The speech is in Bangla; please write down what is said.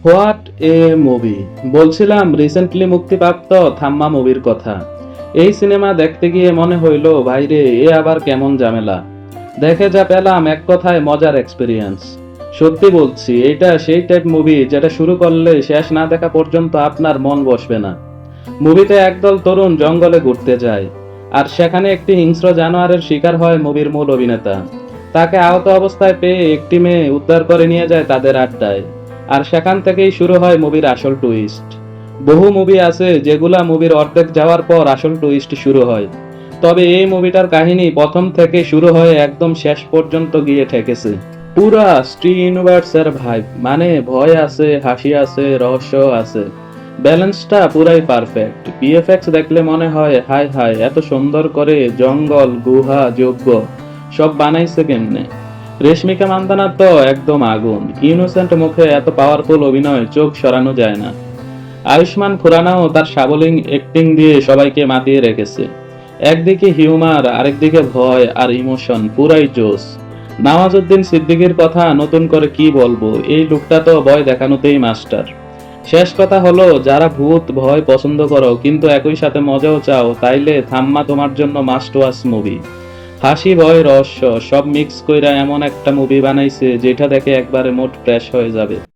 What a movie! বলছিলাম রিসেন্টলি মুক্তিপ্রাপ্ত থাম্মা মুভির কথা। এই সিনেমা দেখতে গিয়ে মনে হইল ভাইরে এ আবার কেমন ঝামেলা। দেখে যা পেলাম এক কথায় মজার এক্সপিরিয়েন্স। সত্যি বলছি এটা সেই টাইপ মুভি যেটা শুরু করলে শেষ না দেখা পর্যন্ত আপনার মন বসবে না। মুভিতে একদল তরুণ জঙ্গলে ঘুরতে যায়, আর সেখানে একটি হিংস্র জানোয়ারের শিকার হয় মুভির মূল অভিনেতা। তাকে আহত অবস্থায় পেয়ে একটি মেয়ে উদ্ধার করে নিয়ে যায় তাদের আড্ডায়। আর সেখান থেকেই শুরু হয় মুভির আসল টুইস্ট। বহু মুভি আছে যেগুলা মুভির অর্ধেক যাওয়ার পর আসল টুইস্ট শুরু হয়, তবে এই মুভিটার কাহিনী প্রথম থেকে শুরু হয়ে একদম শেষ পর্যন্ত গিয়ে ঠেকেছে। পুরা স্ত্রী ইউনিভার্সের ভাইব, মানে ভয় আছে, হাসি আছে, রহস্য আছে। ব্যালেন্সটা পুরাই পারফেক্ট। ভিএফএক্স দেখলে মনে হয় হায় হায় এত সুন্দর করে জঙ্গল, গুহা, যজ্ঞ সব বানাইছে কেমনে। রেশমিকা মান্দানা তো একদম আগুন। ইনোসেন্ট মুখে এত পাওয়ারফুল অভিনয় চোখ সরানো যায় না। আয়ুষ্মান খুরানাও তার সাবলীল অ্যাক্টিং দিয়ে সবাইকে মাতিয়ে রেখেছে। একদিকে হিউমার, আরেকদিকে ভয় আর ইমোশন, পুরাই জোস। নওয়াজুদ্দিন সিদ্দিকীর কথা নতুন করে কি বলবো, এই লুকটা তো ভয় দেখানোতেই মাস্টার। শেষ কথা হলো, যারা ভূত ভয় পছন্দ করো কিন্তু একই সাথে মজাও চাও, তাইলে থাম্মা তোমার জন্য মাস্ট ওয়াচ মুভি। হাসি, ভয়, রহস্য সব মিক্স কইরা এমন একটা মুভি বানাইছে যেটা দেখে একবারে মুড ফ্রেশ হয়ে যাবে।